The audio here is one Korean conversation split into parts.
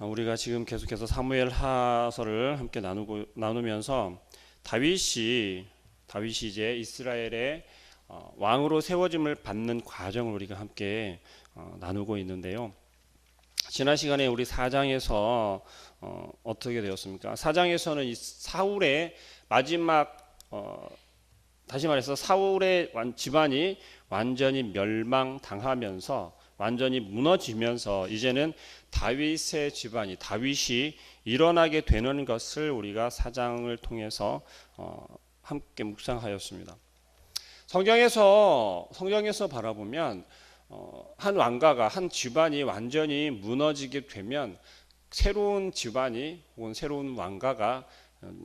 우리가 지금 계속해서 사무엘 하서를 함께 나누면서 다윗이 이제 이스라엘의 왕으로 세워짐을 받는 과정을 우리가 함께 나누고 있는데요. 지난 시간에 우리 4장에서 어떻게 되었습니까? 4장에서는 이 사울의 마지막 다시 말해서 사울의 집안이 완전히 멸망당하면서 완전히 무너지면서 이제는 다윗의 집안이 다윗이 일어나게 되는 것을 우리가 4장을 통해서 함께 묵상하였습니다. 성경에서 바라보면 한 왕가가 한 집안이 완전히 무너지게 되면 새로운 집안이 혹은 새로운 왕가가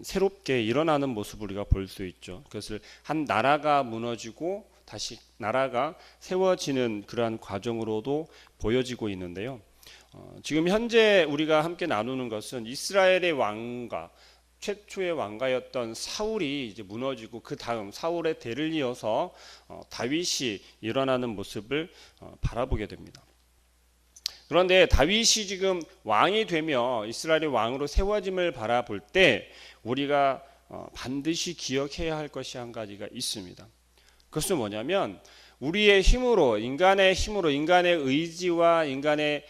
새롭게 일어나는 모습을 우리가 볼 수 있죠. 그것을 한 나라가 무너지고 다시 나라가 세워지는 그러한 과정으로도 보여지고 있는데요. 지금 현재 우리가 함께 나누는 것은 이스라엘의 왕가, 최초의 왕가였던 사울이 이제 무너지고 그 다음 사울의 대를 이어서 다윗이 일어나는 모습을 바라보게 됩니다. 그런데 다윗이 지금 왕이 되며 이스라엘의 왕으로 세워짐을 바라볼 때 우리가 반드시 기억해야 할 것이 한 가지가 있습니다. 그것은 뭐냐면 우리의 힘으로 인간의 의지와 인간의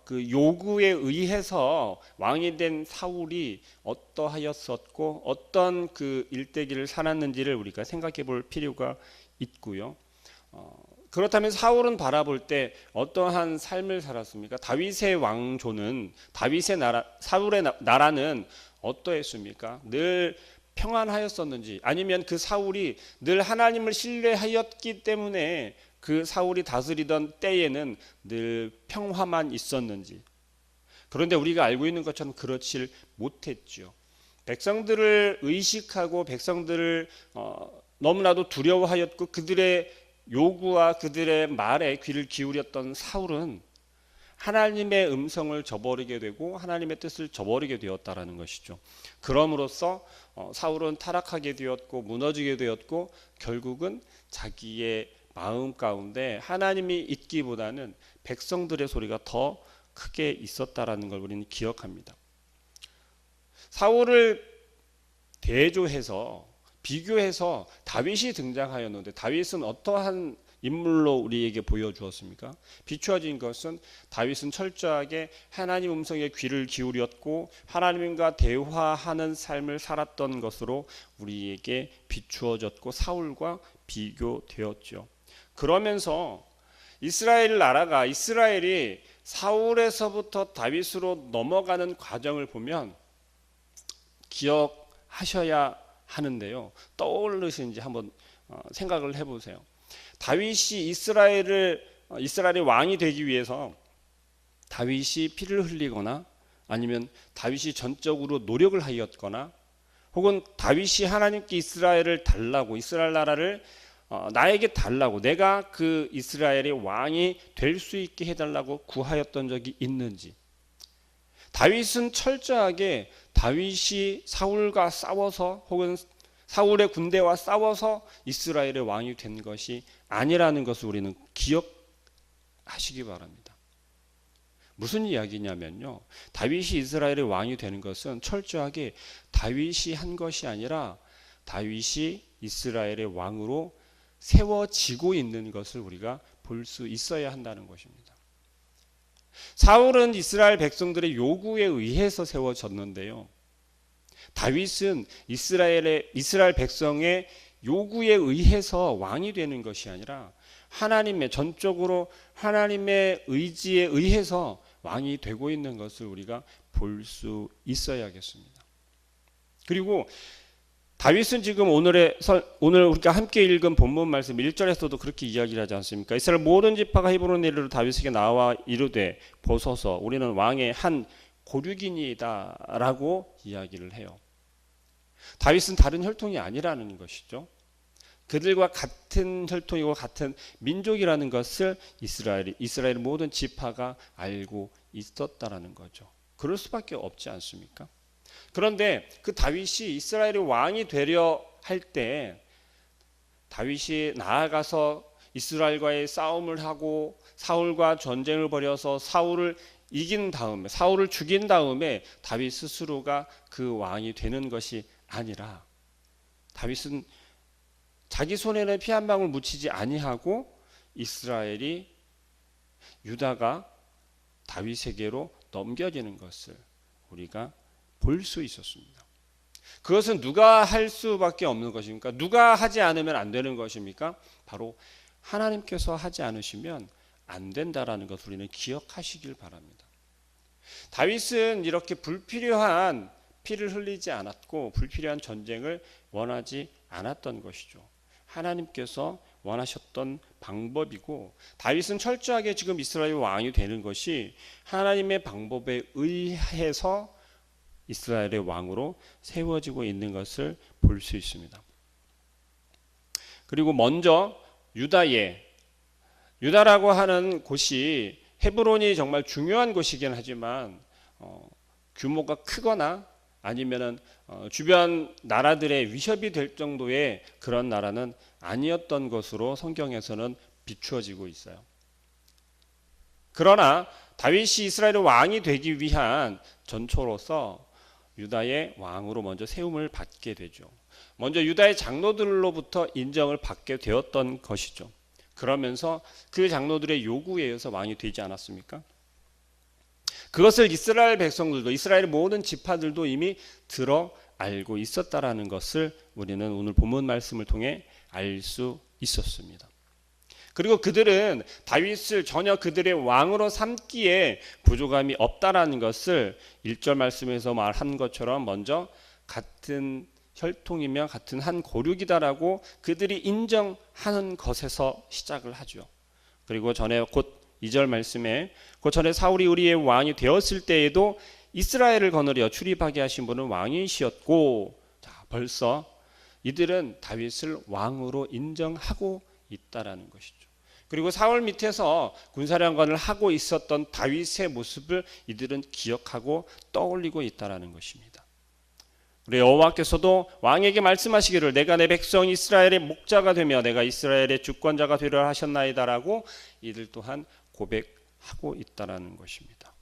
그 요구에 의해서 왕이 된 사울이 어떠하였었고 어떤 그 일대기를 살았는지를 우리가 생각해 볼 필요가 있고요. 그렇다면 사울은 바라볼 때 어떠한 삶을 살았습니까? 다윗의 왕조는 사울의 나라는 어떠했습니까? 늘 평안하였었는지 아니면 그 사울이 늘 하나님을 신뢰하였기 때문에 그 사울이 다스리던 때에는 늘 평화만 있었는지. 그런데 우리가 알고 있는 것처럼 그렇지 못했죠. 백성들을 의식하고 백성들을 너무나도 두려워하였고 그들의 요구와 그들의 말에 귀를 기울였던 사울은 하나님의 음성을 저버리게 되고 하나님의 뜻을 저버리게 되었다라는 것이죠. 그럼으로써 사울은 타락하게 되었고 무너지게 되었고 결국은 자기의 마음 가운데 하나님이 있기보다는 백성들의 소리가 더 크게 있었다라는 걸 우리는 기억합니다. 사울을 대조해서 비교해서 다윗이 등장하였는데 다윗은 어떠한 인물로 우리에게 보여주었습니까? 비추어진 것은 다윗은 철저하게 하나님 음성에 귀를 기울였고 하나님과 대화하는 삶을 살았던 것으로 우리에게 비추어졌고 사울과 비교되었죠. 그러면서 이스라엘이 사울에서부터 다윗으로 넘어가는 과정을 보면 기억하셔야 하는데요. 떠오르시는지 한번 생각을 해보세요. 다윗이 이스라엘의 왕이 되기 위해서 다윗이 피를 흘리거나 아니면 다윗이 전적으로 노력을 하였거나 혹은 다윗이 하나님께 이스라엘을 달라고 이스라엘 나라를 나에게 달라고 내가 그 이스라엘의 왕이 될 수 있게 해달라고 구하였던 적이 있는지. 다윗은 철저하게 다윗이 사울과 싸워서 혹은 사울의 군대와 싸워서 이스라엘의 왕이 된 것이 아니라는 것을 우리는 기억하시기 바랍니다. 무슨 이야기냐면요. 다윗이 이스라엘의 왕이 되는 것은 철저하게 다윗이 한 것이 아니라 다윗이 이스라엘의 왕으로 세워지고 있는 것을 우리가 볼 수 있어야 한다는 것입니다. 사울은 이스라엘 백성들의 요구에 의해서 세워졌는데요. 다윗은 이스라엘 백성의 요구에 의해서 왕이 되는 것이 아니라 전적으로 하나님의 의지에 의해서 왕이 되고 있는 것을 우리가 볼 수 있어야겠습니다. 그리고 다윗은 지금 오늘 우리가 함께 읽은 본문 말씀 1절에서도 그렇게 이야기를 하지 않습니까? 이스라엘 모든 지파가 헤브론에 이르러 다윗에게 나와 이르되 보소서 우리는 왕의 한 고륙이니이다라고 이야기를 해요. 다윗은 다른 혈통이 아니라는 것이죠. 그들과 같은 혈통이고 같은 민족이라는 것을 이스라엘 모든 지파가 알고 있었다라는 거죠. 그럴 수밖에 없지 않습니까? 그런데 그 다윗이 이스라엘의 왕이 되려 할 때 다윗이 나아가서 이스라엘과의 싸움을 하고 사울과 전쟁을 벌여서 사울을 이긴 다음에 사울을 죽인 다음에 다윗 스스로가 그 왕이 되는 것이 아니라 다윗은 자기 손에는 피 한 방울 묻히지 아니하고 이스라엘이 유다가 다윗에게로 넘겨지는 것을 우리가 볼 수 있었습니다. 그것은 누가 할 수밖에 없는 것입니까? 누가 하지 않으면 안 되는 것입니까? 바로 하나님께서 하지 않으시면 안 된다라는 것을 우리는 기억하시길 바랍니다. 다윗은 이렇게 불필요한 피를 흘리지 않았고 불필요한 전쟁을 원하지 않았던 것이죠. 하나님께서 원하셨던 방법이고 다윗은 철저하게 지금 이스라엘 왕이 되는 것이 하나님의 방법에 의해서 이스라엘의 왕으로 세워지고 있는 것을 볼 수 있습니다. 그리고 먼저 유다라고 하는 곳이 헤브론이 정말 중요한 곳이긴 하지만 규모가 크거나 아니면은 주변 나라들의 위협이 될 정도의 그런 나라는 아니었던 것으로 성경에서는 비추어지고 있어요. 그러나 다윗이 이스라엘의 왕이 되기 위한 전초로서 유다의 왕으로 먼저 세움을 받게 되죠. 먼저 유다의 장로들로부터 인정을 받게 되었던 것이죠. 그러면서 그 장로들의 요구에 의해서 왕이 되지 않았습니까? 그것을 이스라엘 백성들도 이스라엘의 모든 지파들도 이미 들어 알고 있었다라는 것을 우리는 오늘 본문 말씀을 통해 알 수 있었습니다. 그리고 그들은 다윗을 전혀 그들의 왕으로 삼기에 부족함이 없다라는 것을 1절 말씀에서 말한 것처럼 먼저 같은 혈통이며 같은 한 고륙이다라고 그들이 인정하는 것에서 시작을 하죠. 그리고 전에 곧 2절 말씀에 그 전에 사울이 우리의 왕이 되었을 때에도 이스라엘을 거느려 출입하게 하신 분은 왕이시었고, 자, 벌써 이들은 다윗을 왕으로 인정하고 있다라는 것이죠. 그리고 사울 밑에서 군사령관을 하고 있었던 다윗의 모습을 이들은 기억하고 떠올리고 있다라는 것입니다. 우리 여호와께서도 왕에게 말씀하시기를 내가 내 백성 이스라엘의 목자가 되며 내가 이스라엘의 주권자가 되려 하셨나이다라고 이들 또한 고백하고 있다라는 것입니다.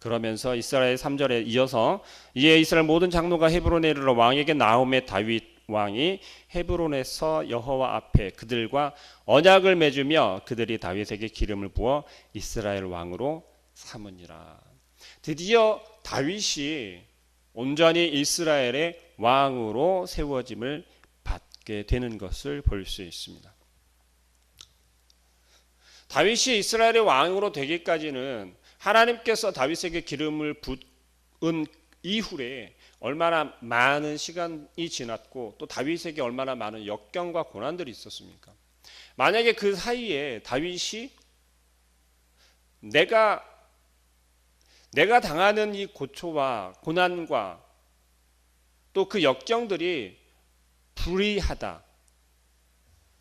그러면서 이스라엘 3절에 이어서 이에 이스라엘 모든 장로가 헤브론에 이르러 왕에게 나오매 다윗 왕이 헤브론에서 여호와 앞에 그들과 언약을 맺으며 그들이 다윗에게 기름을 부어 이스라엘 왕으로 삼으니라. 드디어 다윗이 온전히 이스라엘의 왕으로 세워짐을 받게 되는 것을 볼 수 있습니다. 다윗이 이스라엘의 왕으로 되기까지는 하나님께서 다윗에게 기름을 붓은 이후에 얼마나 많은 시간이 지났고 또 다윗에게 얼마나 많은 역경과 고난들이 있었습니까? 만약에 그 사이에 다윗이 내가 당하는 이 고초와 고난과 또 그 역경들이 불의하다,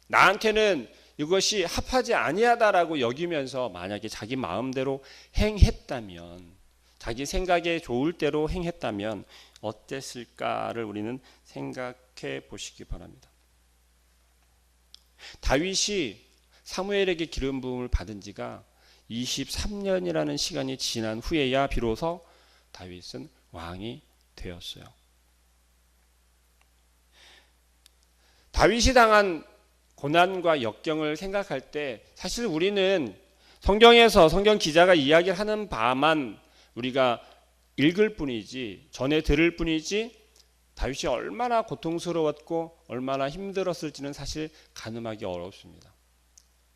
나한테는 이것이 합하지 아니하다라고 여기면서 만약에 자기 마음대로 행했다면, 자기 생각에 좋을 대로 행했다면 어땠을까를 우리는 생각해 보시기 바랍니다. 다윗이 사무엘에게 기름 부음을 받은 지가 23년이라는 시간이 지난 후에야 비로소 다윗은 왕이 되었어요. 다윗이 당한 고난과 역경을 생각할 때 사실 우리는 성경에서 성경 기자가 이야기하는 바만 우리가 읽을 뿐이지, 전해 들을 뿐이지 다윗이 얼마나 고통스러웠고 얼마나 힘들었을지는 사실 가늠하기 어렵습니다.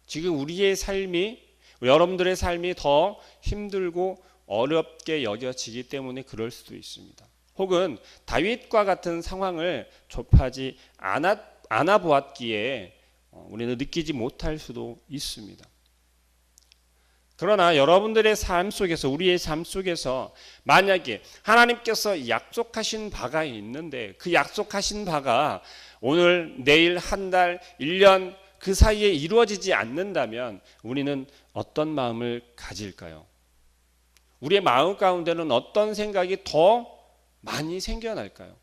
지금 우리의 삶이, 여러분들의 삶이 더 힘들고 어렵게 여겨지기 때문에 그럴 수도 있습니다. 혹은 다윗과 같은 상황을 접하지 않아 보았기에 우리는 느끼지 못할 수도 있습니다. 그러나 여러분들의 삶 속에서, 우리의 삶 속에서 만약에 하나님께서 약속하신 바가 있는데 그 약속하신 바가 오늘, 내일, 한 달, 1년 그 사이에 이루어지지 않는다면 우리는 어떤 마음을 가질까요? 우리의 마음 가운데는 어떤 생각이 더 많이 생겨날까요?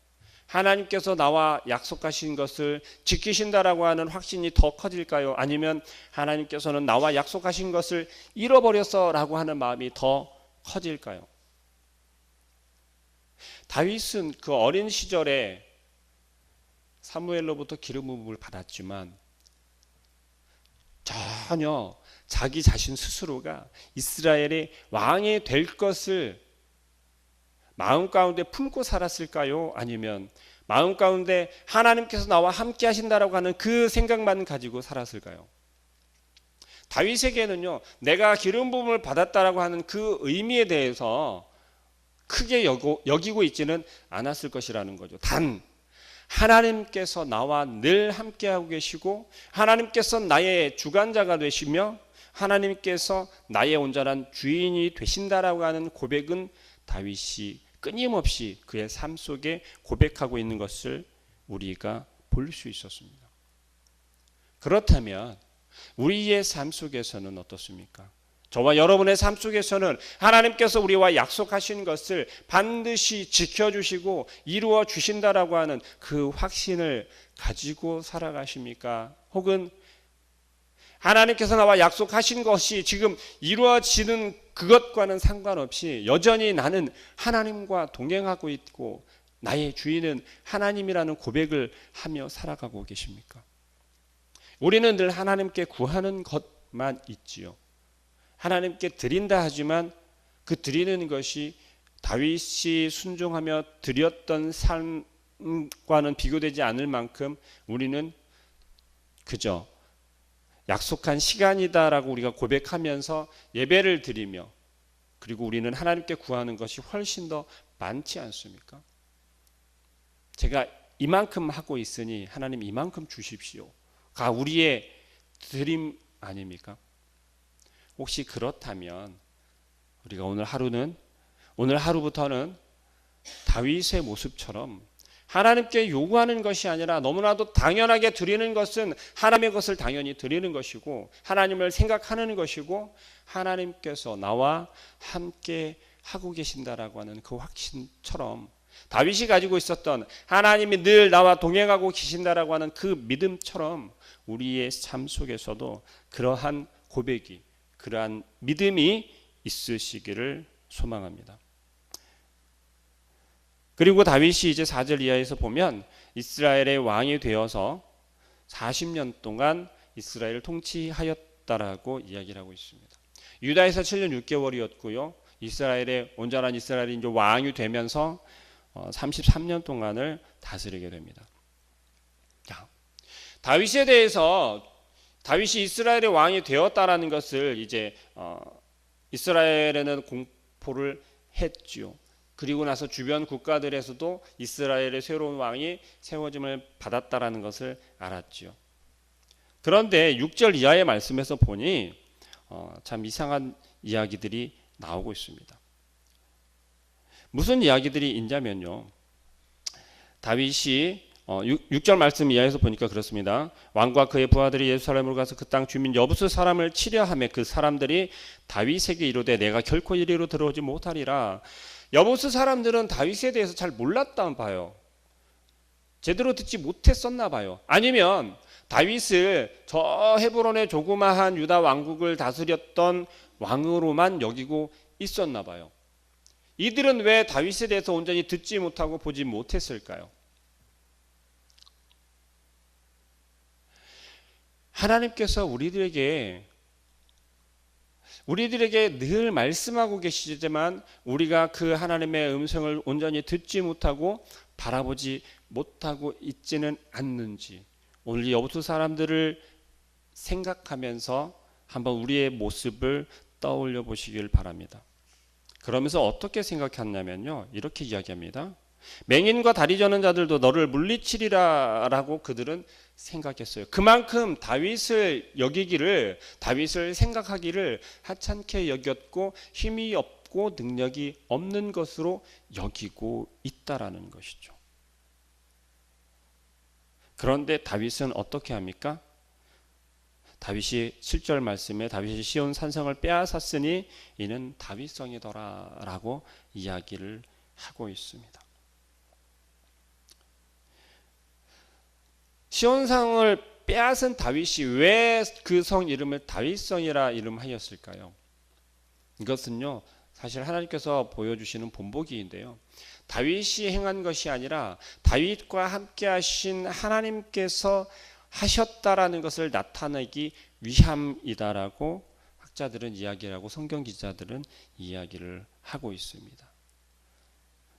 하나님께서 나와 약속하신 것을 지키신다라고 하는 확신이 더 커질까요? 아니면 하나님께서는 나와 약속하신 것을 잃어버렸어라고 하는 마음이 더 커질까요? 다윗은 그 어린 시절에 사무엘로부터 기름 부음을 받았지만 전혀 자기 자신 스스로가 이스라엘의 왕이 될 것을 마음 가운데 품고 살았을까요? 아니면 마음 가운데 하나님께서 나와 함께 하신다라고 하는 그 생각만 가지고 살았을까요? 다윗에게는요, 내가 기름 부음을 받았다라고 하는 그 의미에 대해서 크게 여기고 있지는 않았을 것이라는 거죠. 단 하나님께서 나와 늘 함께하고 계시고 하나님께서 나의 주관자가 되시며 하나님께서 나의 온전한 주인이 되신다라고 하는 고백은 다윗이 끊임없이 그의 삶 속에 고백하고 있는 것을 우리가 볼 수 있었습니다. 그렇다면 우리의 삶 속에서는 어떻습니까? 저와 여러분의 삶 속에서는 하나님께서 우리와 약속하신 것을 반드시 지켜주시고 이루어 주신다라고 하는 그 확신을 가지고 살아가십니까? 혹은 하나님께서 나와 약속하신 것이 지금 이루어지는 그것과는 상관없이 여전히 나는 하나님과 동행하고 있고 나의 주인은 하나님이라는 고백을 하며 살아가고 계십니까? 우리는 늘 하나님께 구하는 것만 있지요. 하나님께 드린다 하지만 그 드리는 것이 다윗이 순종하며 드렸던 삶과는 비교되지 않을 만큼 우리는 그저 약속한 시간이다라고 우리가 고백하면서 예배를 드리며 그리고 우리는 하나님께 구하는 것이 훨씬 더 많지 않습니까? 제가 이만큼 하고 있으니 하나님 이만큼 주십시오가 우리의 드림 아닙니까? 혹시 그렇다면 우리가 오늘 하루부터는 다윗의 모습처럼 하나님께 요구하는 것이 아니라 너무나도 당연하게 드리는 것은 하나님의 것을 당연히 드리는 것이고 하나님을 생각하는 것이고 하나님께서 나와 함께 하고 계신다라고 하는 그 확신처럼 다윗이 가지고 있었던 하나님이 늘 나와 동행하고 계신다라고 하는 그 믿음처럼 우리의 삶 속에서도 그러한 고백이 그러한 믿음이 있으시기를 소망합니다. 그리고 다윗이 이제 4절 이하에서 보면 이스라엘의 왕이 되어서 40년 동안 이스라엘을 통치하였다라고 이야기를 하고 있습니다. 유다에서 7년 6개월이었고요. 이스라엘의 온전한 이스라엘이 이제 왕이 되면서 33년 동안을 다스리게 됩니다. 자, 다윗에 대해서 다윗이 이스라엘의 왕이 되었다라는 것을 이제 이스라엘에는 공포를 했죠. 그리고 나서 주변 국가들에서도 이스라엘의 새로운 왕이 세워짐을 받았다라는 것을 알았죠. 그런데 6절 이하의 말씀에서 보니 참 이상한 이야기들이 나오고 있습니다. 무슨 이야기들이 있냐면요. 다윗이 6절 말씀 이하에서 보니까 그렇습니다. 왕과 그의 부하들이 예루살렘으로 가서 그 땅 주민 여부수 사람을 치려하며 그 사람들이 다윗에게 이르되 내가 결코 이리로 들어오지 못하리라. 여부수 사람들은 다윗에 대해서 잘 몰랐다 봐요. 제대로 듣지 못했었나 봐요. 아니면 다윗을 저 헤브론의 조그마한 유다 왕국을 다스렸던 왕으로만 여기고 있었나 봐요. 이들은 왜 다윗에 대해서 온전히 듣지 못하고 보지 못했을까요? 하나님께서 우리들에게 늘 말씀하고 계시지만 우리가 그 하나님의 음성을 온전히 듣지 못하고 바라보지 못하고 있지는 않는지 오늘 여부수 사람들을 생각하면서 한번 우리의 모습을 떠올려 보시길 바랍니다. 그러면서 어떻게 생각했냐면요. 이렇게 이야기합니다. 맹인과 다리 저는 자들도 너를 물리치리라 라고 그들은 생각했어요. 그만큼 다윗을 생각하기를 하찮게 여겼고 힘이 없고 능력이 없는 것으로 여기고 있다라는 것이죠. 그런데 다윗은 어떻게 합니까? 다윗이 7절 말씀에 다윗이 시온 산성을 빼앗았으니 이는 다윗성이더라 라고 이야기를 하고 있습니다. 시온성을 빼앗은 다윗이 왜 그 성 이름을 다윗성이라 이름하였을까요? 이것은요, 사실 하나님께서 보여주시는 본보기인데요. 다윗이 행한 것이 아니라 다윗과 함께 하신 하나님께서 하셨다라는 것을 나타내기 위함이다라고 학자들은 이야기하고 성경 기자들은 이야기를 하고 있습니다.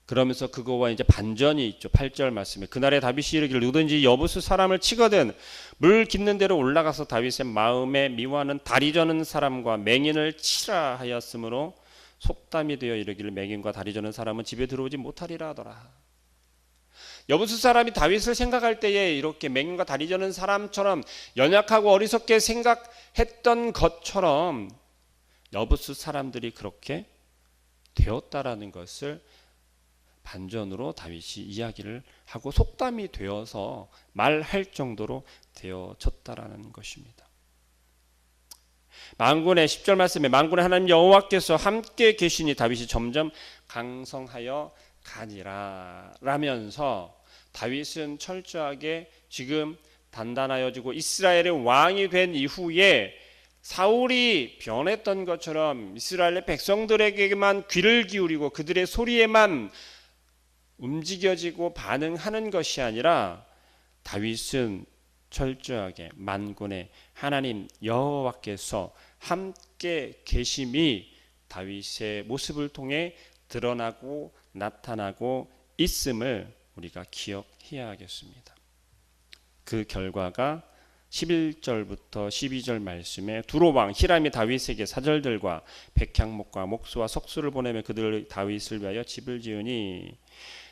그러면서 그거와 이제 반전이 있죠. 8절 말씀에 그날에 다윗이 이르기를 누구든지 여부수 사람을 치거든 물 깊는 데로 올라가서 다윗의 마음에 미워하는 다리 저는 사람과 맹인을 치라 하였으므로 속담이 되어 이르기를 맹인과 다리 저는 사람은 집에 들어오지 못하리라 하더라. 여부수 사람이 다윗을 생각할 때에 이렇게 맹인과 다리 저는 사람처럼 연약하고 어리석게 생각했던 것처럼 여부수 사람들이 그렇게 되었다라는 것을 반전으로 다윗이 이야기를 하고 속담이 되어서 말할 정도로 되어졌다라는 것입니다. 만군의 10절 말씀에 만군의 하나님 여호와께서 함께 계시니 다윗이 점점 강성하여 가니라 라면서 다윗은 철저하게 지금 단단하여지고 이스라엘의 왕이 된 이후에 사울이 변했던 것처럼 이스라엘의 백성들에게만 귀를 기울이고 그들의 소리에만 움직여지고 반응하는 것이 아니라 다윗은 철저하게 만군의 하나님 여호와께서 함께 계심이 다윗의 모습을 통해 드러나고 나타나고 있음을 우리가 기억해야 하겠습니다. 그 결과가 11절부터 12절 말씀에 두로왕 히람이 다윗에게 사절들과 백향목과 목수와 석수를 보내며 그들 다윗을 위하여 집을 지으니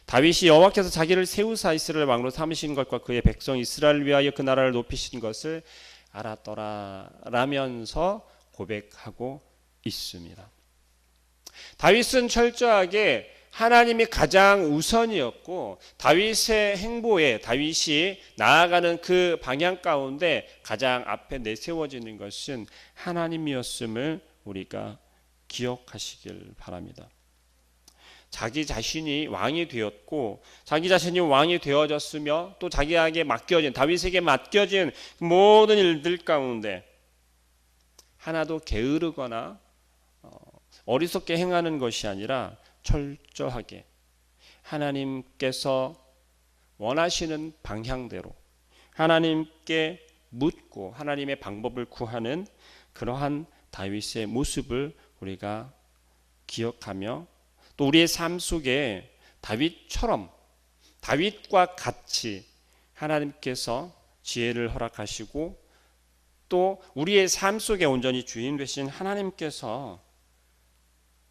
다윗이 여호와께서 자기를 세우사 이스라엘 왕으로 삼으신 것과 그의 백성 이스라엘을 위하여 그 나라를 높이신 것을 알았더라 라면서 고백하고 있습니다. 다윗은 철저하게 하나님이 가장 우선이었고 다윗의 행보에 다윗이 나아가는 그 방향 가운데 가장 앞에 내세워지는 것은 하나님이었음을 우리가 기억하시길 바랍니다. 자기 자신이 왕이 되었고 자기 자신이 왕이 되어졌으며 또 자기에게 맡겨진 다윗에게 맡겨진 모든 일들 가운데 하나도 게으르거나 어리석게 행하는 것이 아니라 철저하게 하나님께서 원하시는 방향대로 하나님께 묻고 하나님의 방법을 구하는 그러한 다윗의 모습을 우리가 기억하며 또 우리의 삶 속에 다윗처럼 다윗과 같이 하나님께서 지혜를 허락하시고 또 우리의 삶 속에 온전히 주인 되신 하나님께서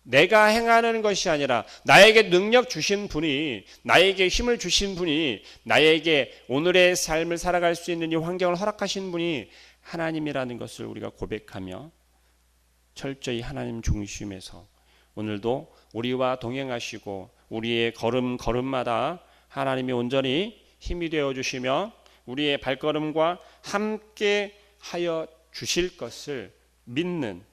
내가 행하는 것이 아니라 나에게 능력 주신 분이 나에게 힘을 주신 분이 나에게 오늘의 삶을 살아갈 수 있는 이 환경을 허락하신 분이 하나님이라는 것을 우리가 고백하며 철저히 하나님 중심에서 오늘도 우리와 동행하시고 우리의 걸음마다 하나님이 온전히 힘이 되어 주시며 우리의 발걸음과 함께 하여 주실 것을 믿는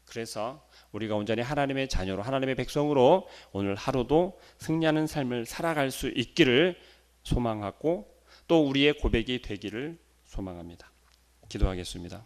그래서 우리가 온전히 하나님의 자녀로 하나님의 백성으로 오늘 하루도 승리하는 삶을 살아갈 수 있기를 소망하고 또 우리의 고백이 되기를 소망합니다. 기도하겠습니다.